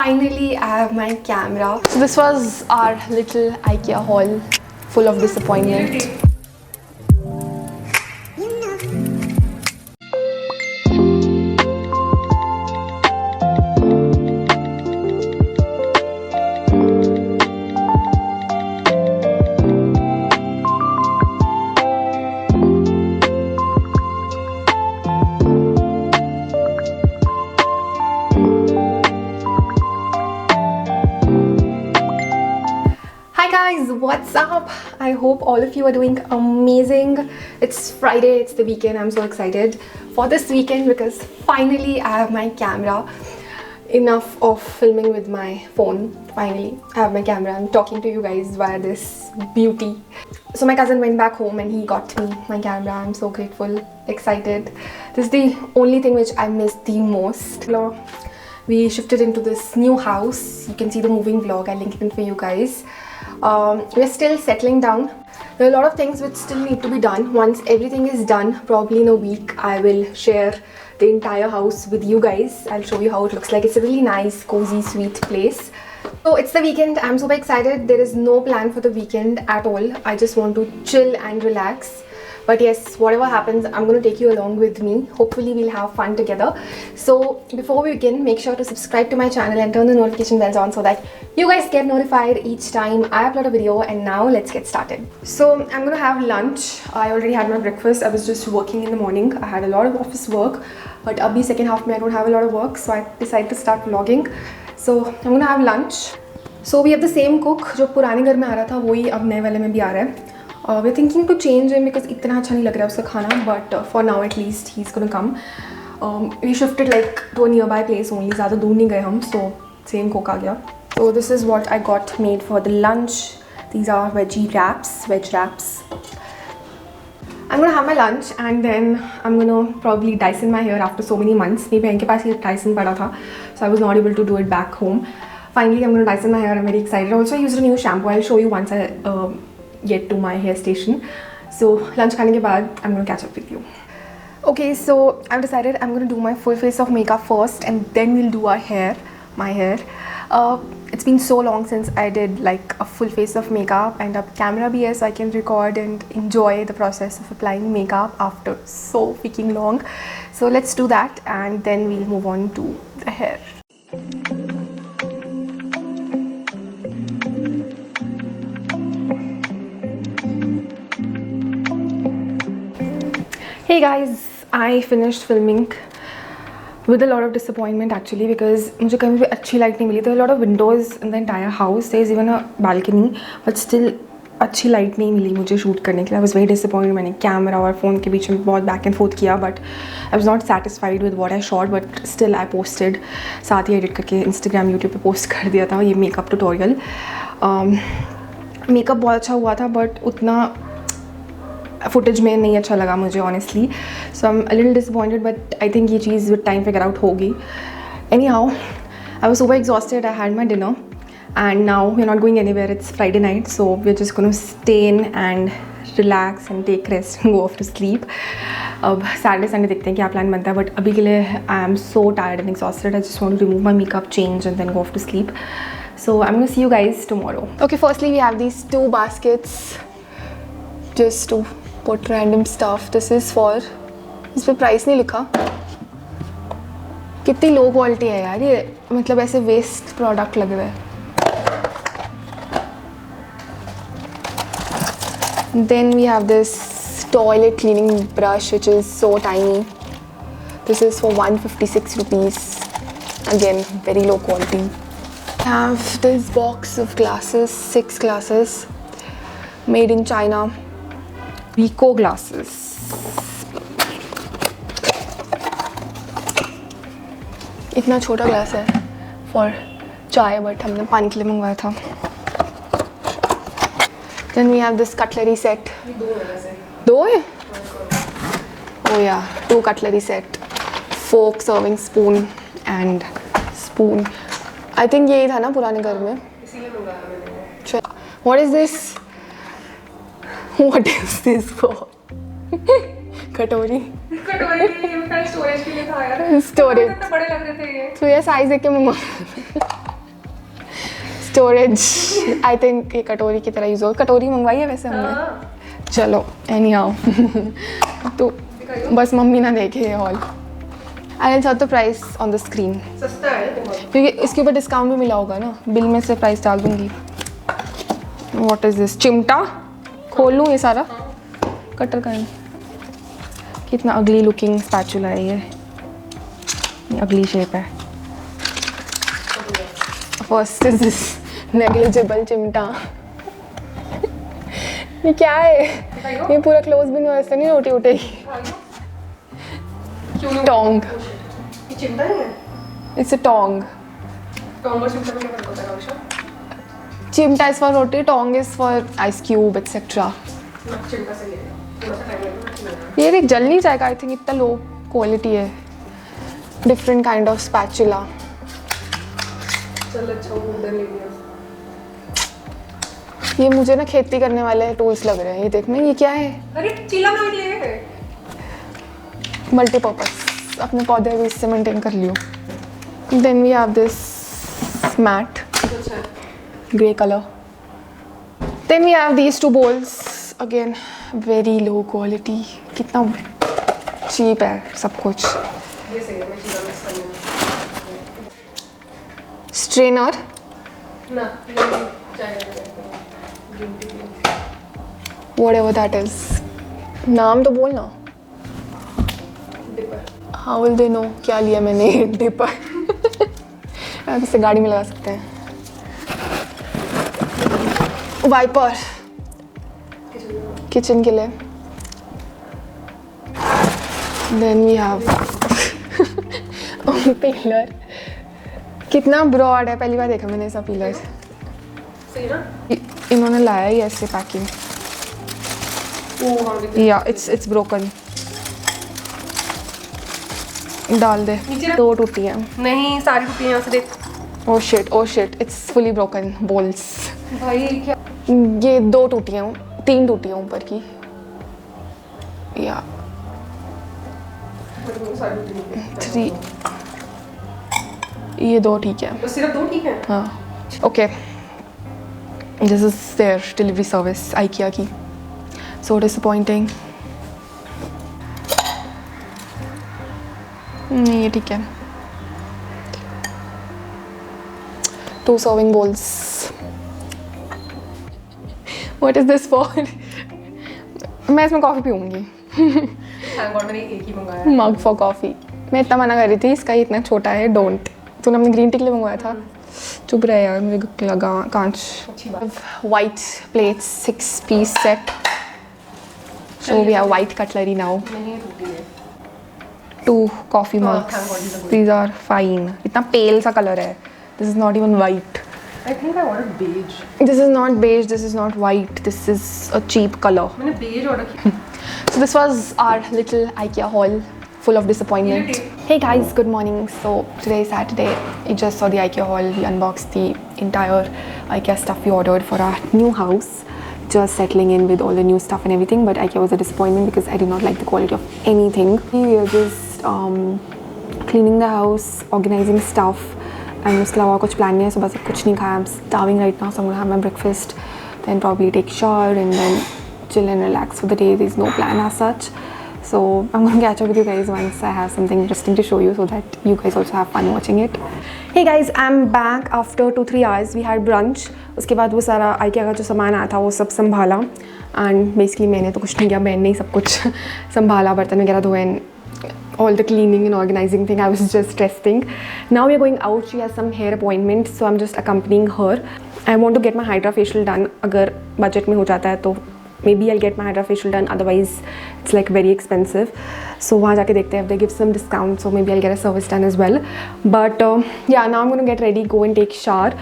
Finally, I have my camera. So this was our little IKEA haul full of disappointment. What's up? I hope all of you are doing amazing. It's Friday, it's the weekend. I'm so excited for this weekend because finally I have my camera. Enough of filming with my phone. Finally I have my camera. I'm talking to you guys via this beauty. So my cousin went back home and he got me my camera. I'm so grateful, excited. This is the only thing which I miss the most. We shifted into this new house. You can see the moving vlog. I'll link it in for you guys. We're still settling down. There are a lot of things which still need to be done. Once everything is done, probably in a week, I will share the entire house with you guys. I'll show you how it looks like. It's a really nice, cozy, sweet place. So it's the weekend. I'm super excited. There is no plan for the weekend at all. I just want to chill and relax. But yes, whatever happens, I'm going to take you along with me. Hopefully we'll have fun together. So before we begin, make sure to subscribe to my channel and turn the notification bells on so that you guys get notified each time I upload a video. And now let's get started. So I'm going to have lunch. I already had my breakfast. I was just working in the morning. I had a lot of office work, but abhi second half mein I don't have a lot of work, so I decided to start vlogging. So I'm going to have lunch. So we have the same cook जो पुराने घर में आ रहा था वही अब नए वाले में भी आ रहा है. We're thinking to change him because इतना अच्छा नहीं लग रहा है उसका खाना, but for now at least he's gonna come. We shifted like to a nearby place only, ज़्यादा दूर नहीं गए हम, so same cook आ गया. So this is what I got made for the lunch. These are veg wraps. I'm gonna have my lunch and then I'm gonna probably Dyson my hair after so many months. मेरी बहन के पास ये Dyson पड़ा था, so I was not able to do it back home. Finally, I'm gonna Dyson my hair. I'm very excited. Also, I used a new shampoo. I'll show you once I get to my hair station. So lunch khane ke baad I'm going to catch up with you. Okay, so I've decided I'm going to do my full face of makeup first and then we'll do my hair. It's been so long since I did like a full face of makeup and a camera bhi hai so I can record and enjoy the process of applying makeup after so freaking long. So let's do that and then we'll move on to the hair. Hey guys, I finished filming with a lot of disappointment actually because मुझे कहीं भी अच्छी light नहीं मिली. There are a lot of windows in the entire house. There is even a balcony, but still अच्छी light नहीं मिली मुझे shoot करने के लिए. I was very disappointed. मैंने camera और phone के बीच में बहुत back and forth किया, but I was not satisfied with what I shot. But still I posted. साथ ही edit करके Instagram, YouTube पे post कर दिया था ये makeup tutorial. Makeup बहुत अच्छा हुआ था, but उतना footage में नहीं अच्छा लगा मुझे honestly, so I'm a little disappointed, but I think ये चीज़ with time figure out होगी. Anyhow, I was super exhausted. I had my dinner and now we're not going anywhere. It's Friday night, so we're just gonna stay in and relax and take rest and go off to sleep. अब Saturday Sunday देखते हैं क्या plan बनता है, but अभी के लिए I am so tired and exhausted. I just want to remove my makeup, change and then go off to sleep. So I'm gonna see you guys tomorrow. Okay, firstly we have these two baskets just to put random stuff. This is for, इस पे price नहीं लिखा. कितनी low quality है यार ये, मतलब ऐसे वेस्ट प्रोडक्ट लगे हुए. Then we have this toilet cleaning brush which is so tiny. This is for 156 rupees. Again, very low quality. I have this box of glasses, 6 glasses, made in China. Rico glasses. इतना छोटा glass है for चाय, but हमने पानी के लिए मंगवाया था. Then we have this cutlery set. दो है? Oh yeah, 2 cutlery set. Fork, serving spoon and spoon. I think यही था ना पुराने घर में. इसीलिए मंगाया मैंने. What is this? What is this for? कटोरी. कटोरी नहीं, ये स्टोरेज के लिए था यार. स्टोरेज. बड़े लग रहे थे ये. तो ये साइज देख के मंगवा. स्टोरेज आई थिंक ये कटोरी की तरह यूज़ हो. कटोरी मंगवाई है वैसे हमने. चलो एनी हाउ तो बस मम्मी ना देखे ये hall. I will the price on the screen. सस्ता है क्योंकि इसके ऊपर डिस्काउंट भी मिला होगा ना. बिल में से प्राइस डाल दूंगी. What is this? चिमटा खोल लूँ ये सारा. कटर का है. कितना अगली लुकिंग स्पैचुला है ये अगली शेप है. फर्स्ट इज दिस नेग्लिजिबल चिमटा. ये क्या है? ये पूरा क्लोज भी नहीं हो. ऐसे नहीं रोटी उठेगी. टोंग. ये चिमटा है. It's a Tong. टोंग और चिमटा में क्या फर्क होता है काउशा? Chimta is for roti. Tong is for ice cube etcetera. चिमटा से ले थोड़ा सा टाइम लगेगा. ये देख जल नहीं जाएगा. आई थिंक इतना लो क्वालिटी है. Different kind of spatula. चल अच्छा वो उधर ले लिया. ये मुझे ना खेती करने वाले टूल्स लग रहे हैं. ये देखना ये क्या है? अरे चीला में ले. मल्टीपर्पज. अपने पौधे भी इससे मेंटेन कर लियो. Then we have this matte grey colour. Then we have these two bowls again very low quality. कितना चीप है सब कुछ. ये सही है. मैं चीला मिक्स कर लूँ. स्ट्रेनर. ना ये चाहिए. whatever that is. नाम तो बोल ना. Dipper. How will they know क्या लिया मैंने? डिपर. आप इससे गाड़ी में लगा सकते हैं. वाइपर किचन के लिए. Then we have pillar. कितना ब्रॉड है. पहली बार देखा मैंने ऐसा पिलर. सही ना. इन्होंने लाया ही ऐसे पैकिंग. या इट्स ब्रोकन. डाल दे. दो टूटी हैं. नहीं सारी टूटी यहाँ से देख. Oh shit it's fully broken bowls. भाई क्या. ये दो टूटी हैं. 3 टूटी हैं ऊपर की. या 3. ये 2 ठीक है. बस सिर्फ 2 ठीक है. हाँ okay. This is their delivery service IKEA की. So disappointing. नहीं ये ठीक है. 2 serving bowls. What is this for? मैं इसमें कॉफ़ी पीऊँगी. थैंक गॉड मैंने एक ही मंगाया. मग फॉर कॉफ़ी. मैं इतना मना कर रही थी इसका ही इतना छोटा है. डोंट. तूने अपनी ग्रीन टी के लिए मंगवाया था. चुप रहे यार मुझे लगा कांच. White plates 6 piece set. So we have white cutlery now. नहीं टूटी है. 2 coffee mugs. These are fine. इतना पेल सा कलर है. This is not even white. I think I ordered beige. This is not beige. This is not white. This is a cheap color. मैंने beige order किया. So this was our little IKEA haul full of disappointment. Hey guys, good morning. So today is Saturday. You just saw the IKEA haul. We unboxed the entire IKEA stuff we ordered for our new house. Just settling in with all the new stuff and everything. But IKEA was a disappointment because I did not like the quality of anything. We were just cleaning the house, organizing stuff. And उसके अलावा कुछ plan नहीं है. सुबह से कुछ नहीं खाया. I'm starving right now, so I'm gonna have my breakfast, then probably take a shower and then chill and relax for the day. There's no plan as such, so I'm gonna catch up with you guys once I have something interesting to show you, so that you guys also have fun watching it. Hey guys, I'm back after 2-3 hours. We had brunch. उसके बाद वो सारा IKEA का जो सामान आया था वो सब संभाला. And basically मैंने तो कुछ नहीं किया. मैंने ही सब कुछ संभाला. बर्तन वगैरह धोए. All the cleaning and organizing thing, I was just resting. Now we are going out. She has some hair appointment, so I'm just accompanying her. I want to get my Hydra facial done. अगर budget में हो जाता है तो maybe I'll get my Hydra facial done. Otherwise, it's like very expensive. So वहाँ जाके देखते हैं if they give some discount. So maybe I'll get a service done as well. But yeah, now I'm gonna get ready, go and take shower.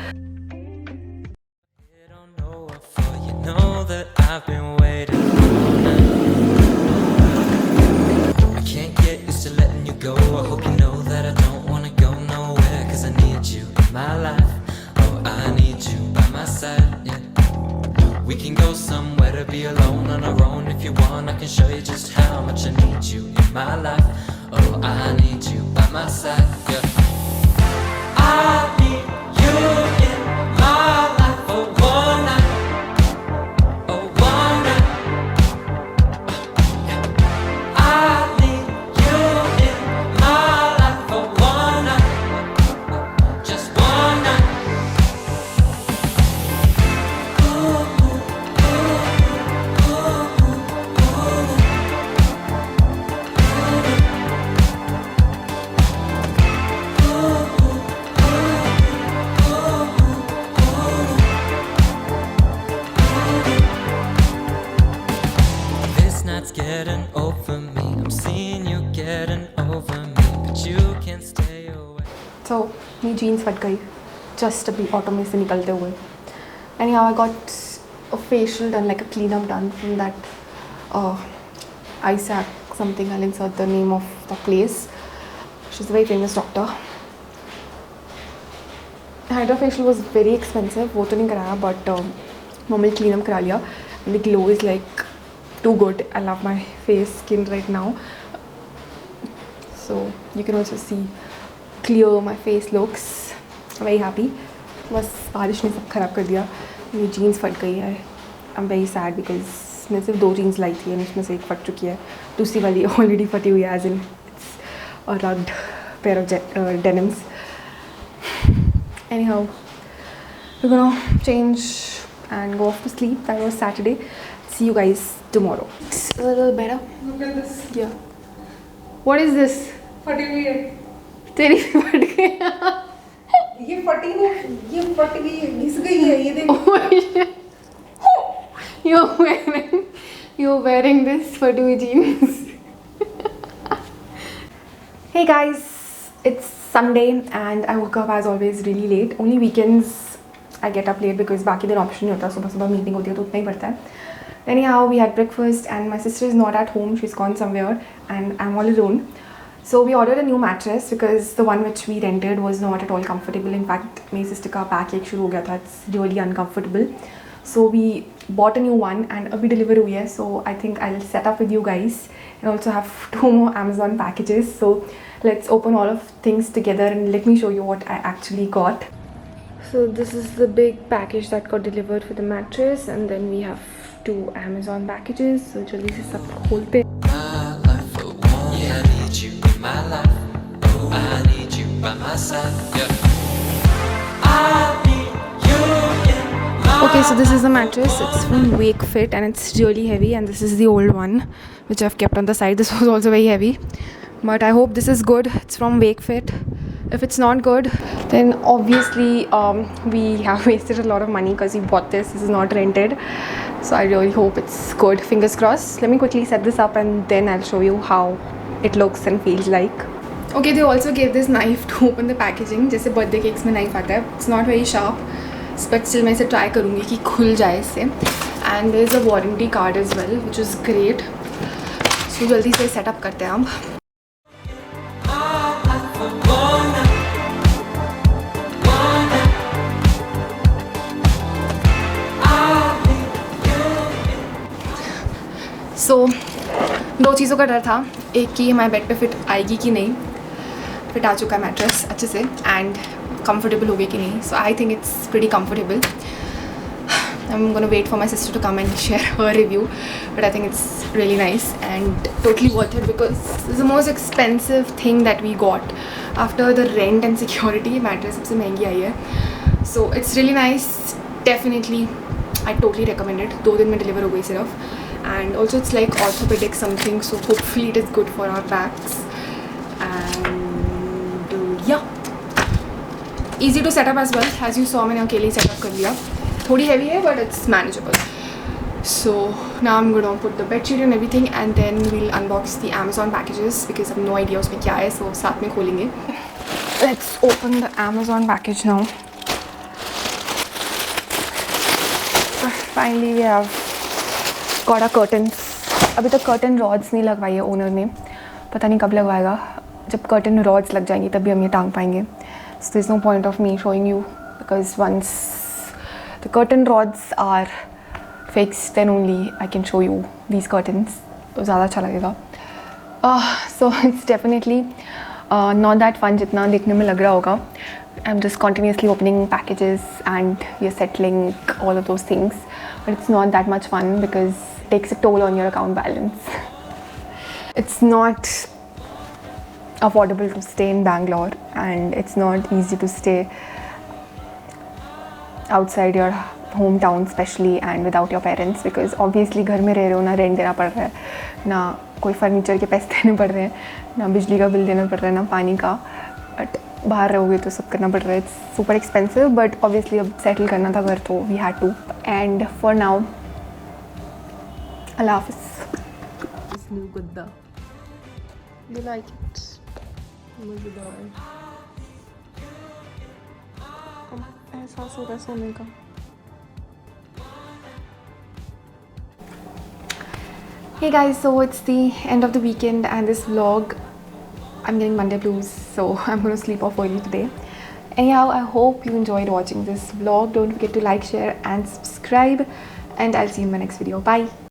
Go. I hope you know that I don't wanna go nowhere, 'cause I need you in my life. Oh, I need you by my side, yeah. We can go somewhere to be alone on our own. If you want, I can show you just how much I need you in my life. Oh, I need you by my side, yeah. I need you in my jeans फट गई just अभी auto में से निकलते हुए. Anyhow, I got a facial done, like a cleanup done from that ISAC something. I'll insert the name of the place. She's a very famous doctor. Hydra facial was very expensive. वो तो नहीं कराया, but normal cleanup करा लिया. And the glow is like too good. I love my face skin right now. So you can also see clear my face looks. Very happy. बस बारिश ने सब खराब कर दिया. मेरी जीन्स फट गई है. I'm very sad because मैं सिर्फ 2 जीन्स लाई थी और उसमें से एक फट चुकी है. दूसरी वाली ऑलरेडी फटी हुई है, as in it's a rugged pair of denims. Anyhow, we're gonna change and go off to sleep. That was Saturday. See you guys tomorrow. It's a little better. Look at this. Yeah. What is this? फटी हुई है. तेरी फट गई. ये फटी नहीं, ये फट गई है, घिस गई है. ये देख. You're wearing this फटी हुई jeans. Hey guys, it's Sunday and I woke up as always really late. Only weekends I get up late because बाकी दिन ऑप्शन नहीं होता. सुबह सुबह मीटिंग होती है तो उतना ही पड़ता है. Anyhow, we had breakfast and my sister is not at home. She's gone somewhere and I'm all alone. So we ordered a new mattress because the one which we rented was not at all comfortable. In fact, my sister का backache शुरू हो गया था. It's really uncomfortable. So we bought a new one and अभी deliver हुई है. So I think I'll set up with you guys and also have 2 more Amazon packages. So let's open all of things together and let me show you what I actually got. So this is the big package that got delivered for the mattress, and then we have 2 Amazon packages. So जल्दी से सब खोलते. My life, oh, I need you by my side, yeah. I need you in my Okay, so this is the mattress. It's from Wakefit and it's really heavy, and this is the old one which I've kept on the side. This was also very heavy, but I hope this is good. It's from Wakefit. If it's not good, then obviously we have wasted a lot of money because we bought this. This is not rented, so I really hope it's good. Fingers crossed. Let me quickly set this up and then I'll show you how it looks and feels like. Okay, they also gave this knife to open the packaging. जैसे birthday cakes में knife आता है. It's not very sharp, but still मैं इसे try करूँगी कि खुल जाए इससे. And there is a warranty card as well, which is great. So जल्दी से set up करते हैं हम. So 2 चीज़ों का डर था. एक कि हमारे बेड पे फिट आएगी कि नहीं. फिट आ चुका है मैट्रेस अच्छे से एंड कंफर्टेबल होगी कि नहीं. So I think it's pretty comfortable. I'm gonna wait for my sister to come and share her review, but I think it's really nice and totally worth it because it's the most expensive thing that we got after the rent and security. Mattress सबसे महंगी आई है. So it's really nice. Definitely, I totally recommend it. 2 दिन में deliver हो गई सिर्फ. And also it's like orthopedic something, so hopefully it is good for our backs. And yeah, easy to set up as well. As you saw, मैंने अकेले set up कर लिया. थोड़ी heavy है but it's manageable. So now I'm gonna put the bed sheet and everything and then we'll unbox the Amazon packages because I have no idea उसमें क्या है. So साथ में खोलेंगे. Let's open the Amazon package now. Finally we have got our curtains. अभी तक curtain rods नहीं लगवाई है ओनर ने. पता नहीं कब लगवाएगा. जब कर्टन रॉड्स लग जाएंगी तभी हम ये टांग पाएंगे. So there's no point of me showing you because once the curtain rods are fixed then only I can show you these curtains. तो ज़्यादा अच्छा लगेगा. So it's definitely not that fun जितना देखने में लग रहा होगा. I'm just continuously opening packages and you're settling all of those things, but it's not that much fun because it takes a toll on your account balance. It's not affordable to stay in Bangalore and it's not easy to stay outside your hometown especially and without your parents because obviously घर में रह रहे हो ना rent देना पड़ रहा है ना कोई फर्नीचर के पैसे देने पड़ रहे हैं ना बिजली का बिल देना पड़ रहा है ना पानी का. बट बाहर रहोगे तो सब करना पड़ रहा है. It's super expensive but obviously अब सेटल करना था घर तो we had to. And for now अल्लाह हाफिज़. This new Gudda. You like it? Muzedar. एहसास हो रहा है सोने का. Hey guys, so it's the end of the weekend and this vlog, I'm getting Monday blues, so I'm going to sleep off early today. Anyhow, I hope you enjoyed watching this vlog. Don't forget to like, share and subscribe, and I'll see you in my next video. Bye.